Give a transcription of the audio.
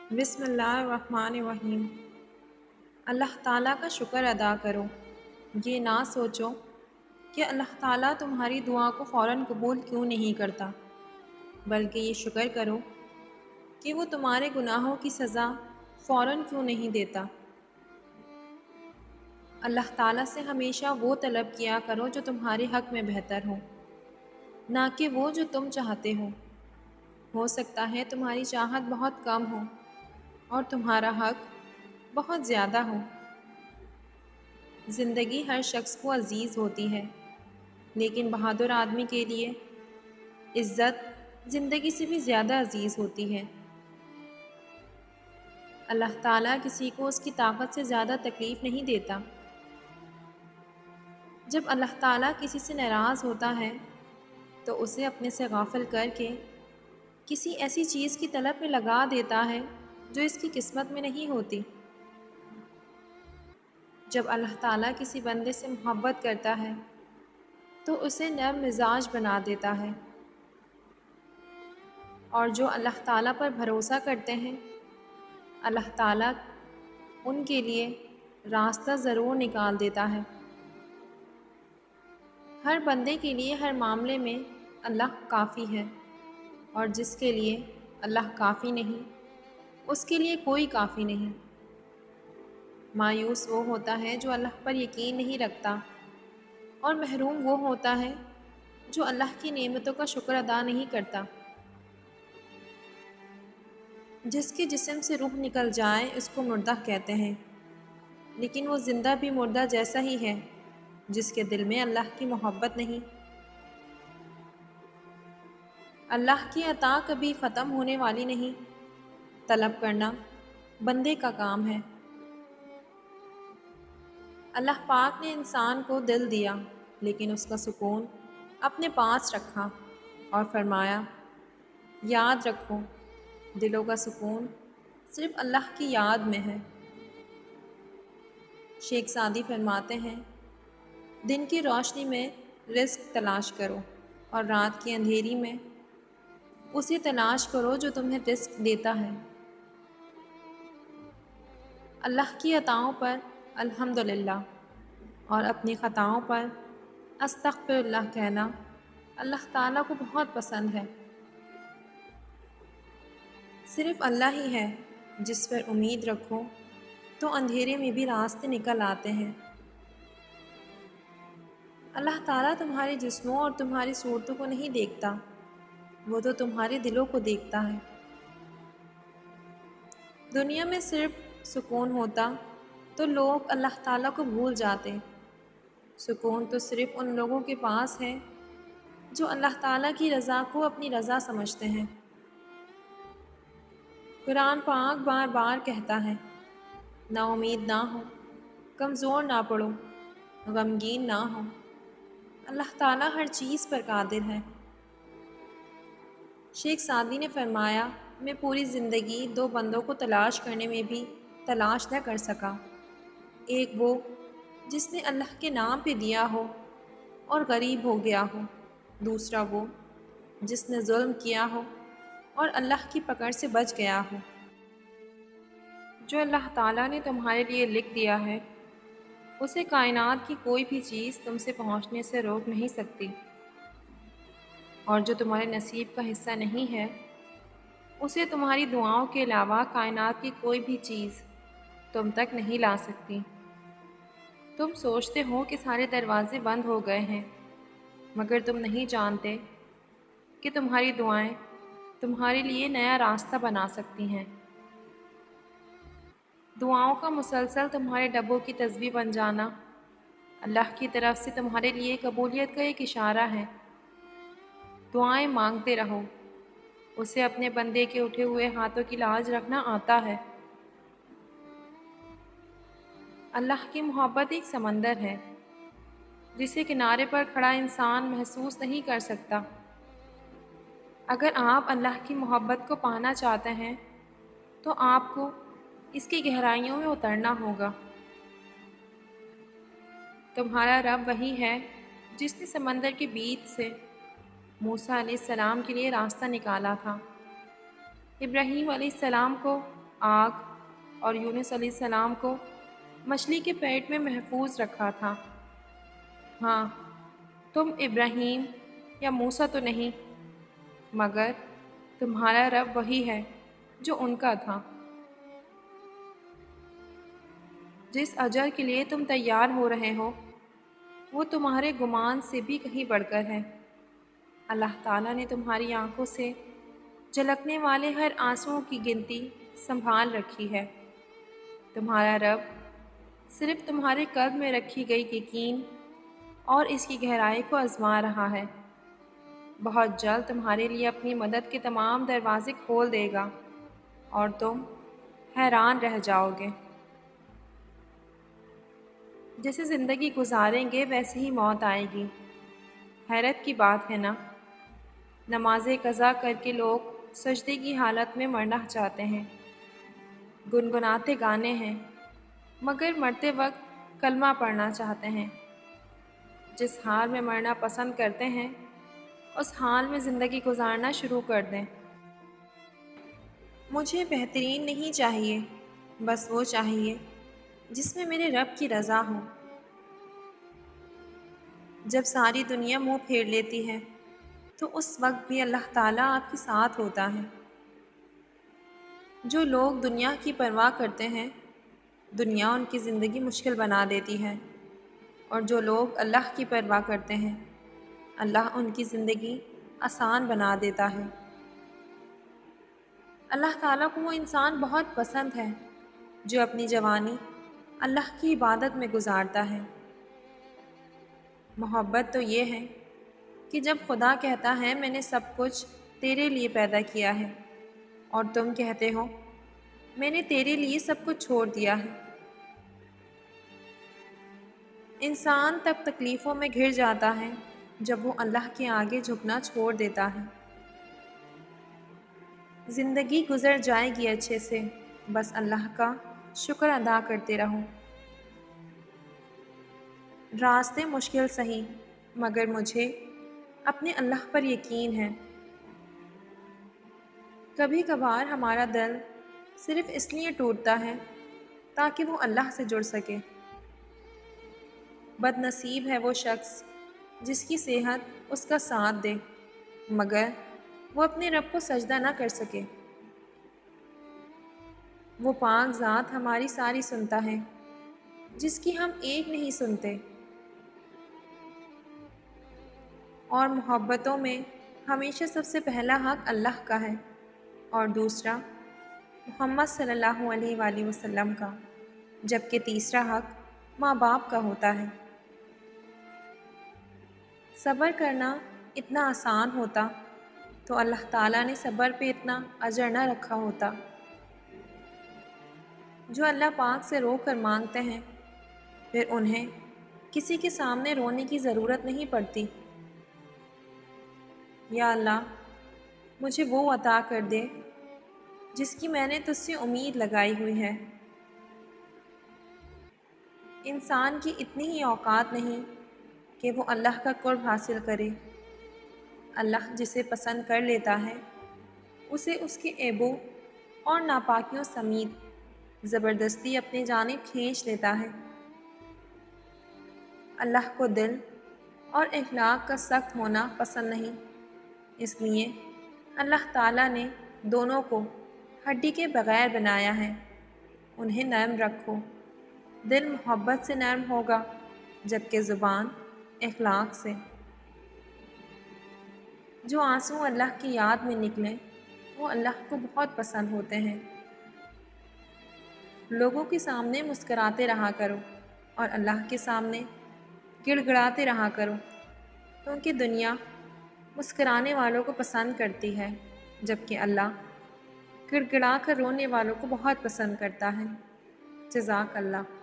بسم اللہ الرحمن الرحیم۔ اللہ تعالیٰ کا شکر ادا کرو۔ یہ نہ سوچو کہ اللہ تعالیٰ تمہاری دعا کو فوراً قبول کیوں نہیں کرتا، بلکہ یہ شکر کرو کہ وہ تمہارے گناہوں کی سزا فوراً کیوں نہیں دیتا۔ اللہ تعالیٰ سے ہمیشہ وہ طلب کیا کرو جو تمہارے حق میں بہتر ہو، نہ کہ وہ جو تم چاہتے ہو سکتا ہے تمہاری چاہت بہت کم ہو اور تمہارا حق بہت زیادہ ہو۔ زندگی ہر شخص کو عزیز ہوتی ہے، لیکن بہادر آدمی کے لیے عزت زندگی سے بھی زیادہ عزیز ہوتی ہے۔ اللہ تعالیٰ کسی کو اس کی طاقت سے زیادہ تکلیف نہیں دیتا۔ جب اللہ تعالیٰ کسی سے ناراض ہوتا ہے تو اسے اپنے سے غافل کر کے کسی ایسی چیز کی طلب میں لگا دیتا ہے جو اس کی قسمت میں نہیں ہوتی۔ جب اللہ تعالیٰ کسی بندے سے محبت کرتا ہے تو اسے نرم مزاج بنا دیتا ہے، اور جو اللہ تعالیٰ پر بھروسہ کرتے ہیں اللہ تعالیٰ ان کے لیے راستہ ضرور نکال دیتا ہے۔ ہر بندے کے لیے ہر معاملے میں اللہ کافی ہے، اور جس کے لیے اللہ کافی نہیں اس کے لیے کوئی کافی نہیں۔ مایوس وہ ہوتا ہے جو اللہ پر یقین نہیں رکھتا، اور محروم وہ ہوتا ہے جو اللہ کی نعمتوں کا شکر ادا نہیں کرتا۔ جس کے جسم سے روح نکل جائے اس کو مردہ کہتے ہیں، لیکن وہ زندہ بھی مردہ جیسا ہی ہے جس کے دل میں اللہ کی محبت نہیں۔ اللہ کی عطا کبھی ختم ہونے والی نہیں، طلب کرنا بندے کا کام ہے۔ اللہ پاک نے انسان کو دل دیا، لیکن اس کا سکون اپنے پاس رکھا اور فرمایا، یاد رکھو دلوں کا سکون صرف اللہ کی یاد میں ہے۔ شیخ سعدی فرماتے ہیں، دن کی روشنی میں رزق تلاش کرو اور رات کی اندھیری میں اسے تلاش کرو جو تمہیں رزق دیتا ہے۔ اللہ کی عطاؤں پر الحمدللہ اور اپنی خطاؤں پر استغفر اللہ کہنا اللہ تعالیٰ کو بہت پسند ہے۔ صرف اللہ ہی ہے جس پر امید رکھو تو اندھیرے میں بھی راستے نکل آتے ہیں۔ اللہ تعالیٰ تمہارے جسموں اور تمہاری صورتوں کو نہیں دیکھتا، وہ تو تمہارے دلوں کو دیکھتا ہے۔ دنیا میں صرف سکون ہوتا تو لوگ اللہ تعالیٰ کو بھول جاتے۔ سکون تو صرف ان لوگوں کے پاس ہے جو اللہ تعالیٰ کی رضا کو اپنی رضا سمجھتے ہیں۔ قرآن پاک بار بار کہتا ہے، نا امید نہ ہو، کمزور نہ پڑو، غمگین نہ ہو، اللہ تعالیٰ ہر چیز پر قادر ہے۔ شیخ سعدی نے فرمایا، میں پوری زندگی دو بندوں کو تلاش کرنے میں بھی تلاش نہ کر سکا، ایک وہ جس نے اللہ کے نام پہ دیا ہو اور غریب ہو گیا ہو، دوسرا وہ جس نے ظلم کیا ہو اور اللہ کی پکڑ سے بچ گیا ہو۔ جو اللہ تعالیٰ نے تمہارے لیے لکھ دیا ہے اسے کائنات کی کوئی بھی چیز تم سے پہنچنے سے روک نہیں سکتی، اور جو تمہارے نصیب کا حصہ نہیں ہے اسے تمہاری دعاؤں کے علاوہ کائنات کی کوئی بھی چیز تم تک نہیں لا سکتی۔ تم سوچتے ہو کہ سارے دروازے بند ہو گئے ہیں، مگر تم نہیں جانتے کہ تمہاری دعائیں تمہارے لیے نیا راستہ بنا سکتی ہیں۔ دعاؤں کا مسلسل تمہارے ڈبوں کی تسبیح بن جانا اللہ کی طرف سے تمہارے لیے قبولیت کا ایک اشارہ ہے۔ دعائیں مانگتے رہو، اسے اپنے بندے کے اٹھے ہوئے ہاتھوں کی لاج رکھنا آتا ہے۔ اللہ کی محبت ایک سمندر ہے جسے کنارے پر کھڑا انسان محسوس نہیں کر سکتا۔ اگر آپ اللہ کی محبت کو پانا چاہتے ہیں تو آپ کو اس کی گہرائیوں میں اترنا ہوگا۔ تمہارا رب وہی ہے جس نے سمندر کے بیچ سے موسیٰ علیہ السلام کے لیے راستہ نکالا تھا، ابراہیم علیہ السلام کو آگ اور یونس علیہ السلام کو مچھلی کے پیٹ میں محفوظ رکھا تھا۔ ہاں، تم ابراہیم یا موسیٰ تو نہیں، مگر تمہارا رب وہی ہے جو ان کا تھا۔ جس اجر کے لیے تم تیار ہو رہے ہو وہ تمہارے گمان سے بھی کہیں بڑھ کر ہے۔ اللہ تعالیٰ نے تمہاری آنکھوں سے جھلکنے والے ہر آنسوؤں کی گنتی سنبھال رکھی ہے۔ تمہارا رب صرف تمہارے قلب میں رکھی گئی یقین اور اس کی گہرائی کو آزما رہا ہے۔ بہت جلد تمہارے لیے اپنی مدد کے تمام دروازے کھول دے گا اور تم حیران رہ جاؤ گے۔ جیسے زندگی گزاریں گے ویسے ہی موت آئے گی۔ حیرت کی بات ہے نا، نماز قضا کر کے لوگ سجدے کی حالت میں مرنا چاہتے ہیں، گنگناتے گانے ہیں، مگر مرتے وقت کلمہ پڑھنا چاہتے ہیں۔ جس حال میں مرنا پسند کرتے ہیں اس حال میں زندگی گزارنا شروع کر دیں۔ مجھے بہترین نہیں چاہیے، بس وہ چاہیے جس میں میرے رب کی رضا ہو۔ جب ساری دنیا منہ پھیر لیتی ہے تو اس وقت بھی اللہ تعالیٰ آپ کے ساتھ ہوتا ہے۔ جو لوگ دنیا کی پرواہ کرتے ہیں دنیا ان کی زندگی مشکل بنا دیتی ہے، اور جو لوگ اللہ کی پرواہ کرتے ہیں اللہ ان کی زندگی آسان بنا دیتا ہے۔ اللہ تعالیٰ کو وہ انسان بہت پسند ہے جو اپنی جوانی اللہ کی عبادت میں گزارتا ہے۔ محبت تو یہ ہے کہ جب خدا کہتا ہے میں نے سب کچھ تیرے لیے پیدا کیا ہے، اور تم کہتے ہو میں نے تیرے لیے سب کچھ چھوڑ دیا ہے۔ انسان تب تکلیفوں میں گھر جاتا ہے جب وہ اللہ کے آگے جھکنا چھوڑ دیتا ہے۔ زندگی گزر جائے گی اچھے سے، بس اللہ کا شکر ادا کرتے رہو۔ راستے مشکل سہی، مگر مجھے اپنے اللہ پر یقین ہے۔ کبھی کبھار ہمارا دل صرف اس لیے ٹوٹتا ہے تاکہ وہ اللہ سے جڑ سکے۔ بد نصیب ہے وہ شخص جس کی صحت اس کا ساتھ دے مگر وہ اپنے رب کو سجدہ نہ کر سکے۔ وہ پاک ذات ہماری ساری سنتا ہے جس کی ہم ایک نہیں سنتے، اور محبتوں میں ہمیشہ سب سے پہلا حق اللہ کا ہے اور دوسرا محمد صلی اللہ علیہ وآلہ وسلم کا، جبکہ تیسرا حق ماں باپ کا ہوتا ہے۔ صبر کرنا اتنا آسان ہوتا تو اللہ تعالیٰ نے صبر پہ اتنا اجر نہ رکھا ہوتا۔ جو اللہ پاک سے رو کر مانگتے ہیں پھر انہیں کسی کے سامنے رونے کی ضرورت نہیں پڑتی۔ یا اللہ مجھے وہ عطا کر دے جس کی میں نے تجھ سے امید لگائی ہوئی ہے۔ انسان کی اتنی ہی اوقات نہیں کہ وہ اللہ کا قرب حاصل کرے۔ اللہ جسے پسند کر لیتا ہے اسے اس کے عیبوں اور ناپاکیوں سمیت زبردستی اپنی جانب کھینچ لیتا ہے۔ اللہ کو دل اور اخلاق کا سخت ہونا پسند نہیں، اس لیے اللہ تعالیٰ نے دونوں کو ہڈی کے بغیر بنایا ہے۔ انہیں نرم رکھو، دل محبت سے نرم ہوگا جبکہ زبان اخلاق سے۔ جو آنسو اللہ کی یاد میں نکلیں وہ اللہ کو بہت پسند ہوتے ہیں۔ لوگوں کے سامنے مسکراتے رہا کرو اور اللہ کے سامنے گڑ گڑاتے رہا کرو، کیونکہ دنیا مسکرانے والوں کو پسند کرتی ہے جبکہ اللہ گڑ گڑا کر رونے والوں کو بہت پسند کرتا ہے۔ جزاک اللہ۔